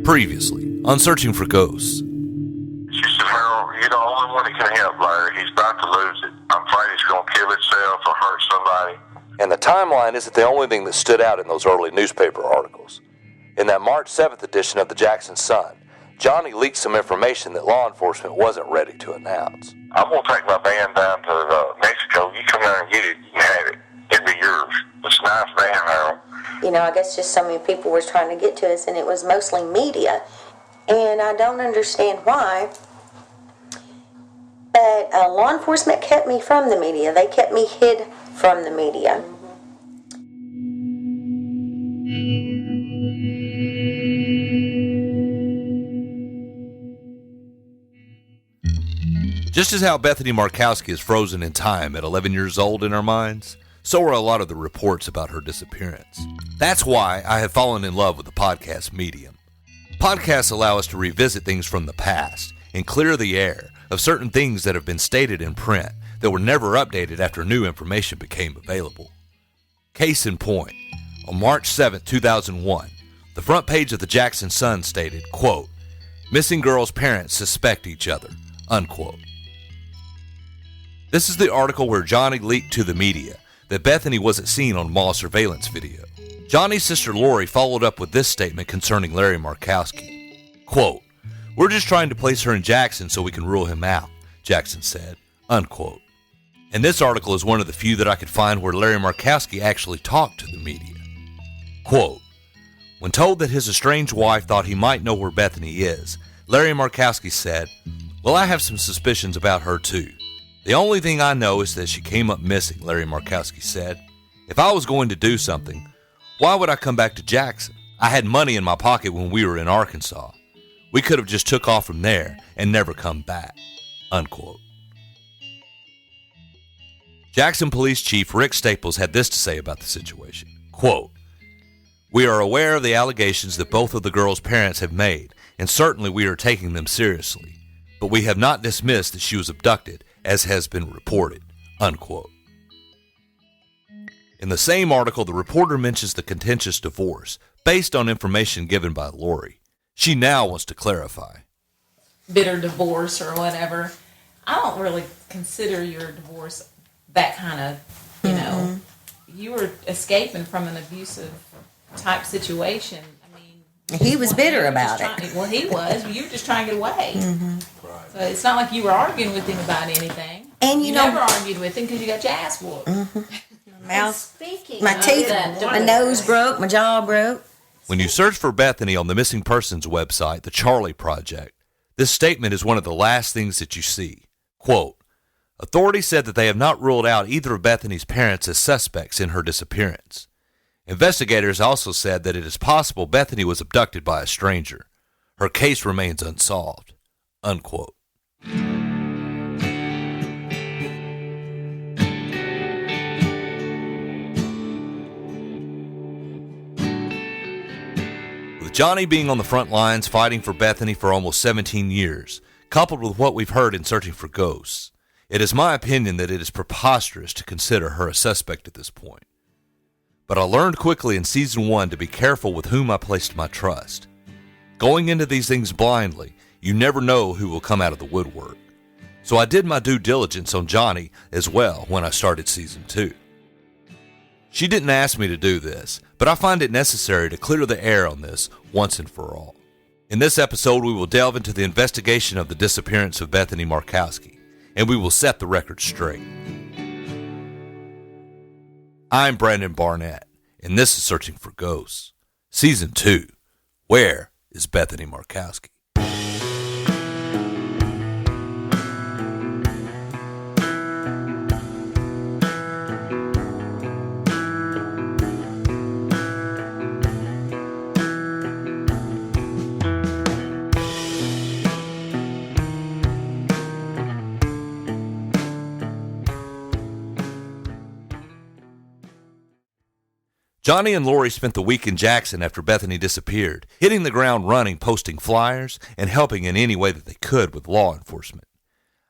Previously, on Searching for Ghosts. She said, Harold, you're the only one that can help Larry. He's about to lose it. I'm afraid he's going to kill himself or hurt somebody. And the timeline isn't the only thing that stood out in those early newspaper articles. In that March 7th edition of the Jackson Sun, Johnny leaked some information that law enforcement wasn't ready to announce. I'm going to take my van down to Mexico. You come down and get it. You can have it. It'll be yours. It's a nice van, Harold. You know, I guess just so many people were trying to get to us, and it was mostly media. And I don't understand why, but law enforcement kept me from the media. They kept me hid from the media. Just as how Bethany Markowski is frozen in time at 11 years old in our minds, so are a lot of the reports about her disappearance. That's why I have fallen in love with the podcast medium. Podcasts allow us to revisit things from the past and clear the air of certain things that have been stated in print that were never updated after new information became available. Case in point, on March 7, 2001, the front page of the Jackson Sun stated, quote, "Missing girls' parents suspect each other," unquote. This is the article where Johnny leaked to the media that Bethany wasn't seen on mall surveillance video. Johnny's sister Lori followed up with this statement concerning Larry Markowski. Quote, "We're just trying to place her in Jackson so we can rule him out," Jackson said, unquote. And this article is one of the few that I could find where Larry Markowski actually talked to the media. Quote, "When told that his estranged wife thought he might know where Bethany is, Larry Markowski said, 'Well, I have some suspicions about her too. The only thing I know is that she came up missing,' Larry Markowski said. 'If I was going to do something, why would I come back to Jackson? I had money in my pocket when we were in Arkansas. We could have just took off from there and never come back,' unquote." Jackson Police Chief Rick Staples had this to say about the situation. Quote, "We are aware of the allegations that both of the girls' parents have made, and certainly we are taking them seriously. But we have not dismissed that she was abducted, as has been reported," unquote. In the same article, the reporter mentions the contentious divorce based on information given by Lori. She now wants to clarify. Bitter divorce or whatever. I don't really consider your divorce that kind of, you know, you were escaping from an abusive type situation. I mean, He was bitter about it. Well, he was. You were just trying to get away. Right. So it's not like you were arguing with him about anything. And you know, never argued with him because you got your ass whooped. My teeth, my nose broke, my jaw broke. When you search for Bethany on the missing persons website, the Charlie Project, this statement is one of the last things that you see. Quote, "Authorities said that they have not ruled out either of Bethany's parents as suspects in her disappearance. Investigators also said that it is possible Bethany was abducted by a stranger. Her case remains unsolved," unquote. With Johnny being on the front lines fighting for Bethany for almost 17 years, coupled with what we've heard in Searching for Ghosts, it is my opinion that it is preposterous to consider her a suspect at this point. But I learned quickly in Season 1 to be careful with whom I placed my trust. Going into these things blindly, you never know who will come out of the woodwork. So I did my due diligence on Johnny as well when I started Season 2. She didn't ask me to do this, but I find it necessary to clear the air on this once and for all. In this episode, we will delve into the investigation of the disappearance of Bethany Markowski, and we will set the record straight. I'm Brandon Barnett, and this is Searching for Ghosts. Season 2, Where is Bethany Markowski? Johnny and Lori spent the week in Jackson after Bethany disappeared, hitting the ground running, posting flyers, and helping in any way that they could with law enforcement.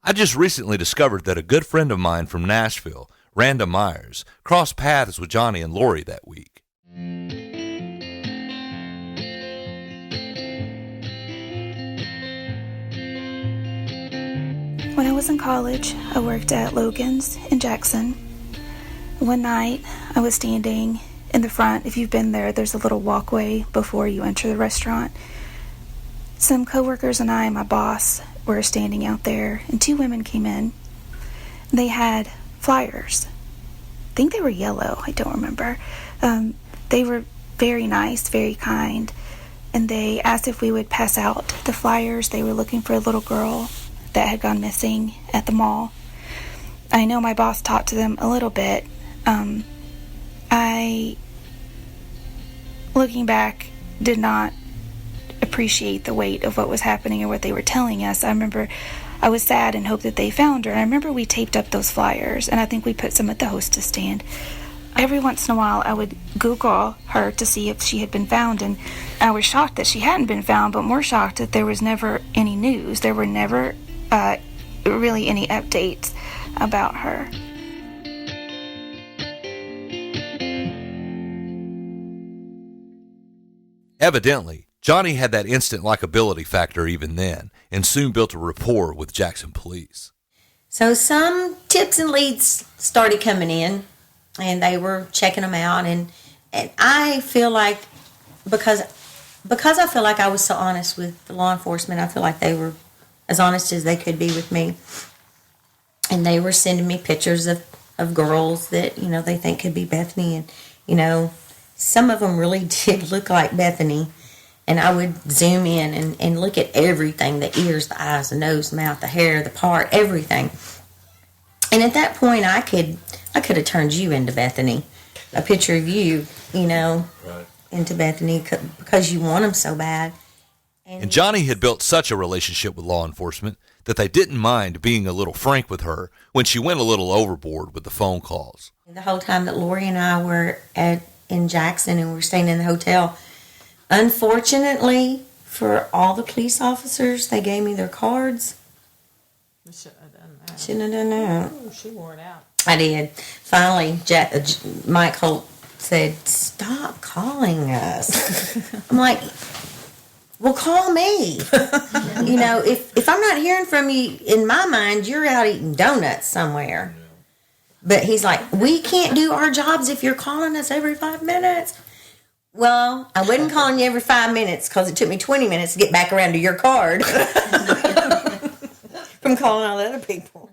I just recently discovered that a good friend of mine from Nashville, Randa Myers, crossed paths with Johnny and Lori that week. When I was in college, I worked at Logan's in Jackson. One night, I was standing in the front. If you've been there, there's a little walkway before you enter the restaurant. Some coworkers and I and my boss were standing out there, and two women came in. They had flyers. I think they were yellow. I don't remember. They were very nice, very kind, and they asked if we would pass out the flyers. They were looking for a little girl that had gone missing at the mall. I know my boss talked to them a little bit. I, looking back, did not appreciate the weight of what was happening or what they were telling us. I remember I was sad and hoped that they found her. And I remember we taped up those flyers, and I think we put some at the hostess stand. Every once in a while, I would Google her to see if she had been found, and I was shocked that she hadn't been found, but more shocked that there was never any news. There were never really any updates about her. Evidently, Johnny had that instant likability factor even then, and soon built a rapport with Jackson police. So some tips and leads started coming in, and they were checking them out, and I feel like because I feel like I was so honest with the law enforcement, I feel like they were as honest as they could be with me. And they were sending me pictures of girls that, they think could be Bethany. And, some of them really did look like Bethany. And I would zoom in and look at everything, the ears, the eyes, the nose, the mouth, the hair, the part, everything. And at that point, I could have turned you into Bethany. A picture of you, right, into Bethany because you want them so bad. And Johnny had built such a relationship with law enforcement that they didn't mind being a little frank with her when she went a little overboard with the phone calls. The whole time that Lori and I were in Jackson and we were staying in the hotel, unfortunately for all the police officers, they gave me their cards. Shouldn't have done that. Ooh, she wore it out. I did. Finally, Mike Holt said, "Stop calling us." I'm like, well, call me. If I'm not hearing from you, in my mind, you're out eating donuts somewhere. But he's like, we can't do our jobs if you're calling us every 5 minutes. Well, I wasn't calling you every 5 minutes because it took me 20 minutes to get back around to your card from calling all the other people.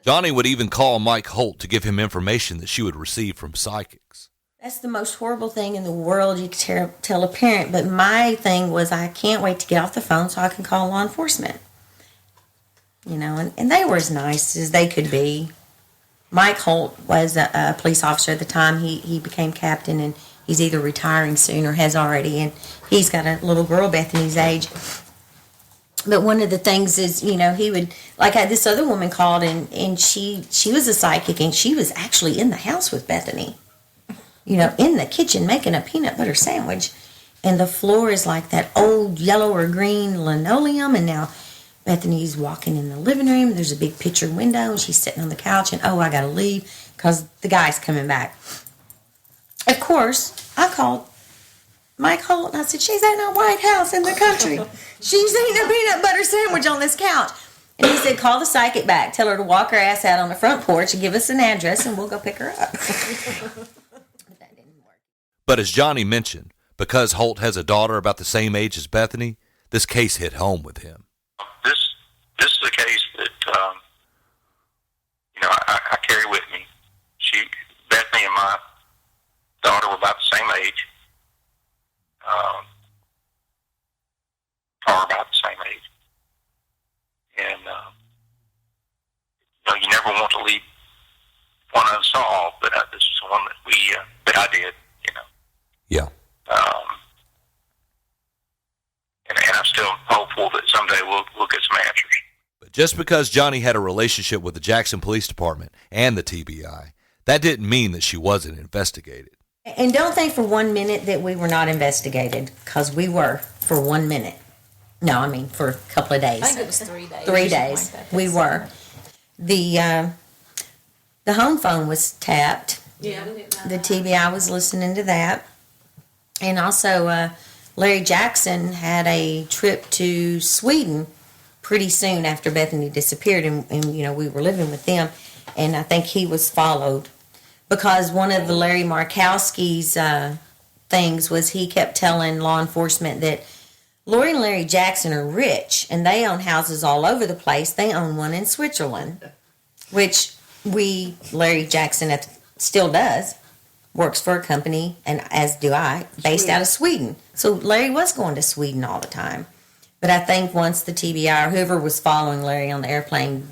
Johnny would even call Mike Holt to give him information that she would receive from psychics. That's the most horrible thing in the world you could tell a parent. But my thing was, I can't wait to get off the phone so I can call law enforcement. And they were as nice as they could be. Mike Holt was a police officer at the time. He became captain, and he's either retiring soon or has already. And he's got a little girl Bethany's age. But one of the things is, he would, this other woman called, and she was a psychic, and she was actually in the house with Bethany. In the kitchen making a peanut butter sandwich. And the floor is like that old yellow or green linoleum. And now Bethany's walking in the living room. There's a big picture window, and she's sitting on the couch. And, I got to leave because the guy's coming back. Of course, I called Mike Holt, and I said, she's in a White House in the country. She's eating a peanut butter sandwich on this couch. And he said, call the psychic back. Tell her to walk her ass out on the front porch and give us an address, and we'll go pick her up. But as Johnny mentioned, because Holt has a daughter about the same age as Bethany, this case hit home with him. This is a case that I carry with me. Bethany and my daughter were about the same age, or about the same age, and you never want to leave one unsolved. But this is one that I did. Yeah. And I'm still hopeful that someday we'll get some answers. But just because Johnny had a relationship with the Jackson Police Department and the TBI, that didn't mean that she wasn't investigated. And don't think for 1 minute that we were not investigated, because we were for 1 minute. No, I mean for a couple of days. I think it was 3 days. 3 days. Like We were. The home phone was tapped. Yeah, we didn't know The that. TBI was listening to that. And also, Larry Jackson had a trip to Sweden pretty soon after Bethany disappeared, and we were living with them, and I think he was followed because one of the Larry Markowski's things was he kept telling law enforcement that Lori and Larry Jackson are rich and they own houses all over the place. They own one in Switzerland, which Larry Jackson still does, works for a company, and as do I, based out of Sweden. So Larry was going to Sweden all the time. But I think once the TBI or whoever was following Larry on the airplane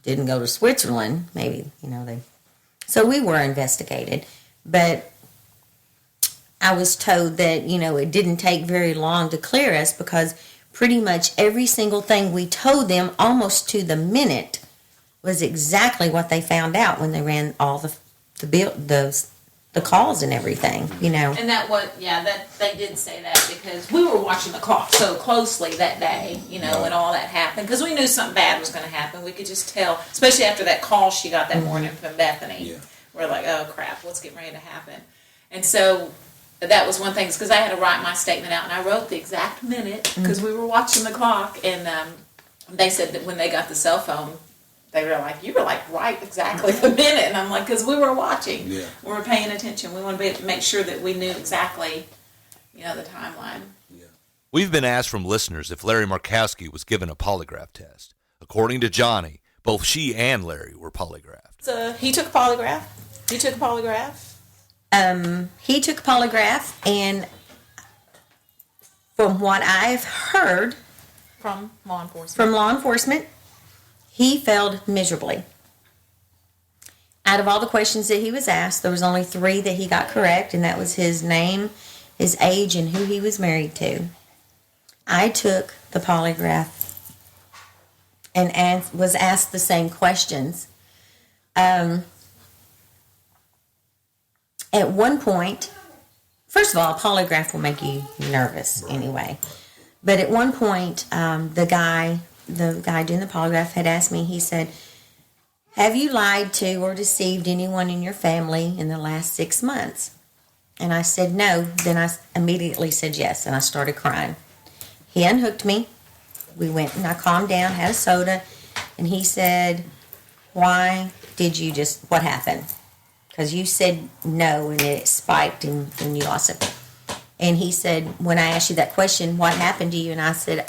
didn't go to Switzerland, maybe, so we were investigated. But I was told that, it didn't take very long to clear us because pretty much every single thing we told them, almost to the minute, was exactly what they found out when they ran all the calls and everything, And that they did say that because we were watching the clock so closely that day, when all that happened, because we knew something bad was going to happen. We could just tell, especially after that call she got that morning from Bethany. Yeah. We're like, oh crap, what's getting ready to happen? And so that was one thing, because I had to write my statement out, and I wrote the exact minute because we were watching the clock, and they said that when they got the cell phone, they were like, you were like right exactly the minute. And I'm like, because we were watching. Yeah. We were paying attention. We wanted to make sure that we knew exactly, the timeline. Yeah. We've been asked from listeners if Larry Markowski was given a polygraph test. According to Johnny, both she and Larry were polygraphed. So he took a polygraph. You took a polygraph? He took a polygraph, and from what I've heard from law enforcement, he failed miserably. Out of all the questions that he was asked, there was only 3 that he got correct, and that was his name, his age, and who he was married to. I took the polygraph and was asked the same questions. At one point, first of all, a polygraph will make you nervous anyway. But at one point, the guy doing the polygraph had asked me, he said, have you lied to or deceived anyone in your family in the last 6 months? And I said no. Then I immediately said yes, and I started crying. He unhooked me. We went and I calmed down, had a soda, and he said, what happened? Because you said no, and it spiked, and you lost it. And he said, when I asked you that question, what happened to you? And I said,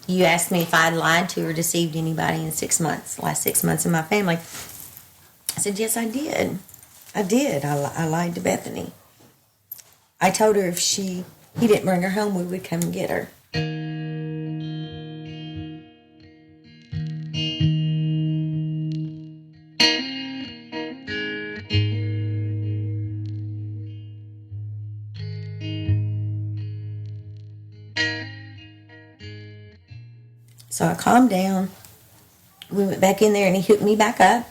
you asked me if I'd lied to or deceived anybody in 6 months, last 6 months in my family. I said, yes, I did. I lied to Bethany. I told her if he didn't bring her home, we would come and get her. So I calmed down. We went back in there, and he hooked me back up.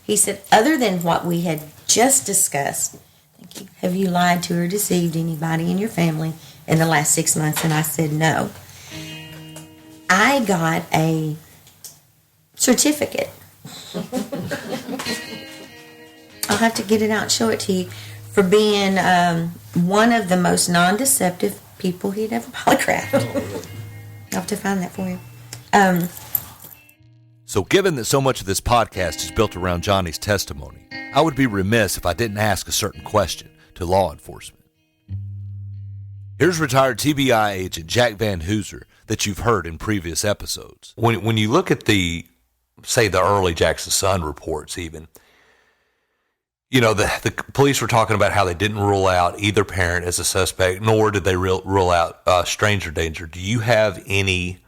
He said, other than what we had just discussed, have you lied to or deceived anybody in your family in the last 6 months? And I said no. I got a certificate. I'll have to get it out and show it to you, for being one of the most non-deceptive people he'd ever polygraphed. I'll have to find that for you. So given that so much of this podcast is built around Johnny's testimony, I would be remiss if I didn't ask a certain question to law enforcement. Here's retired TBI agent Jack Van Hooser that you've heard in previous episodes. When you look at the early Jackson Sun reports even, the police were talking about how they didn't rule out either parent as a suspect, nor did they rule out stranger danger. Do you have any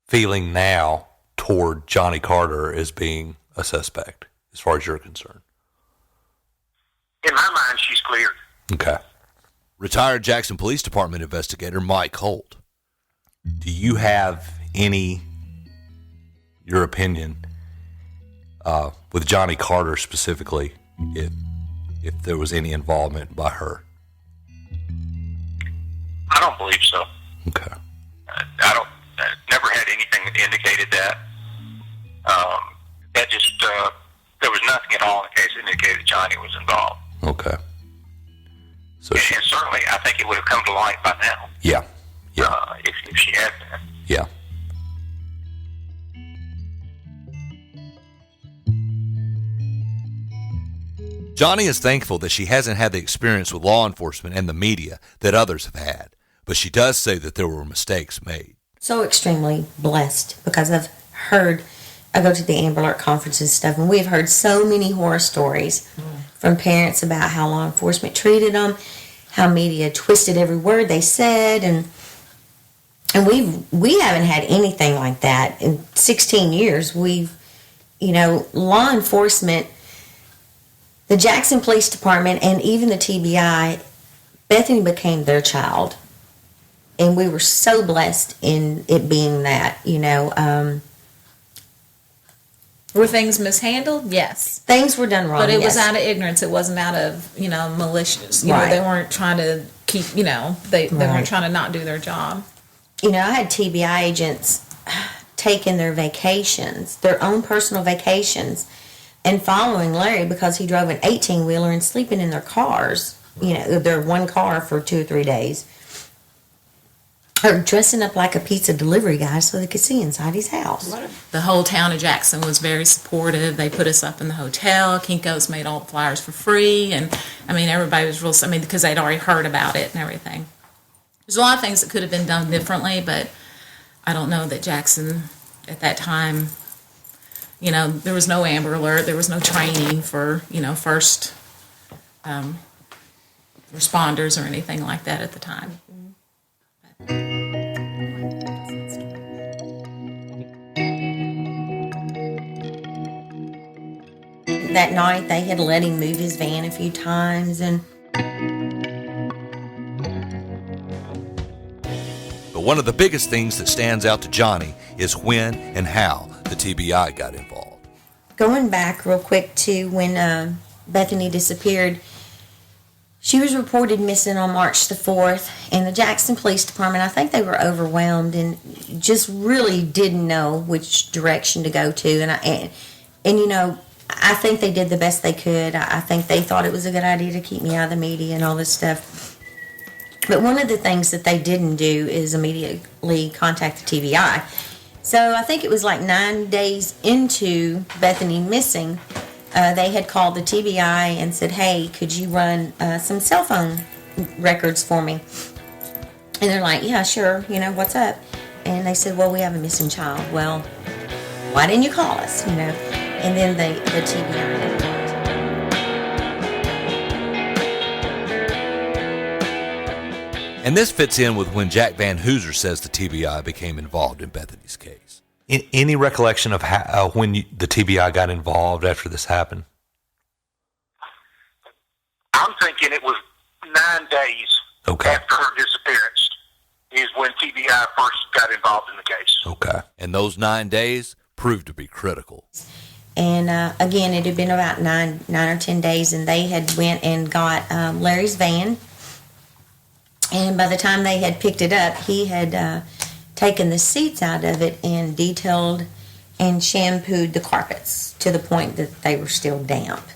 feeling now toward Johnny Carter as being a suspect, as far as you're concerned? In my mind, she's cleared. Okay. Retired Jackson Police Department investigator Mike Holt, do you have your opinion with Johnny Carter specifically, if there was any involvement by her? I don't believe so. Okay. Never had anything that indicated that. There was nothing at all in the case that indicated Johnny was involved. Okay. So and certainly, I think it would have come to light by now. had that. Yeah. Johnny is thankful that she hasn't had the experience with law enforcement and the media that others have had, but she does say that there were mistakes made. So extremely blessed because I go to the Amber Alert conferences and stuff, and we've heard so many horror stories from parents about how law enforcement treated them, how media twisted every word they said, and we haven't had anything like that in 16 years. Law enforcement, the Jackson Police Department, and even the TBI, Bethany became their child. And we were so blessed in it being that, Were things mishandled? Yes. Things were done wrong, But it was yes. out of ignorance. It wasn't out of, malicious. Right. They weren't trying to keep, they Right. weren't trying to not do their job. I had TBI agents taking their vacations, their own personal vacations, and following Larry because he drove an 18-wheeler and sleeping in their cars, their one car for 2 or 3 days. Or dressing up like a pizza delivery guy so they could see inside his house. The whole town of Jackson was very supportive. They put us up in the hotel. Kinko's made all the flyers for free. And, everybody was because they'd already heard about it and everything. There's a lot of things that could have been done differently, but I don't know that Jackson, at that time, there was no Amber Alert. There was no training for, first responders or anything like that at the time. That night, they had let him move his van a few times, and But one of the biggest things that stands out to Johnny is when and how the TBI got involved. going back real quick to when Bethany disappeared, she was reported missing on March the 4th, and the Jackson Police Department, I think they were overwhelmed and just really didn't know which direction to go to. And I think they did the best they could. I think they thought it was a good idea to keep me out of the media and all this stuff. But one of the things that they didn't do is immediately contact the TBI. So I think it was like 9 days into Bethany missing, they had called the TBI and said, hey, could you run some cell phone records for me? And they're like, yeah, sure, what's up? And they said, well, we have a missing child. Well, why didn't you call us, And then the TBI. And this fits in with when Jack Van Hooser says the TBI became involved in Bethany's case. Any recollection of how, when the TBI got involved after this happened? I'm thinking it was 9 days after her disappearance is when TBI first got involved in the case. Okay. And those 9 days proved to be critical. And again, it had been about nine or 10 days, and they had went and got Larry's van. And by the time they had picked it up, he had taken the seats out of it and detailed and shampooed the carpets to the point that they were still damp,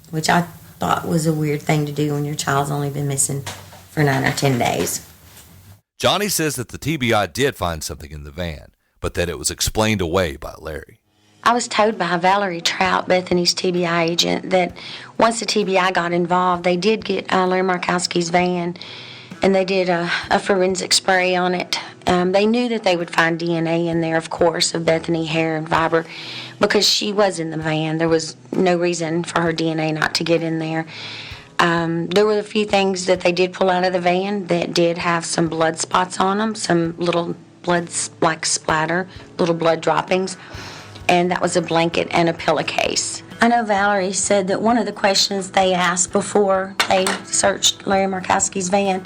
which I thought was a weird thing to do when your child's only been missing for 9 or 10 days. Johnny says that the TBI did find something in the van, but that it was explained away by Larry. I was told by Valerie Trout, Bethany's TBI agent, that once the TBI got involved, they did get Larry Markowski's van, and they did a forensic spray on it. They knew that they would find DNA in there, of course, of Bethany hair and fiber, because she was in the van. There was no reason for her DNA not to get in there. There were a few things that they did pull out of the van that did have some blood spots on them, some little blood like splatter, little blood droppings. And that was a blanket and a pillowcase. I know Valerie said that one of the questions they asked before they searched Larry Markowski's van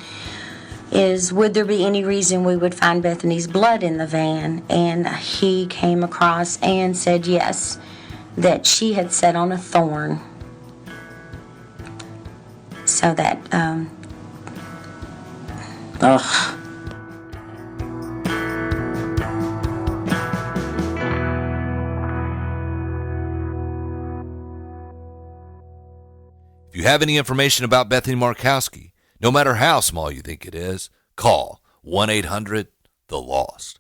is, would there be any reason we would find Bethany's blood in the van? And he came across and said yes, that she had sat on a thorn. So that, If you have any information about Bethany Markowski, no matter how small you think it is, call 1-800-THE-LOST.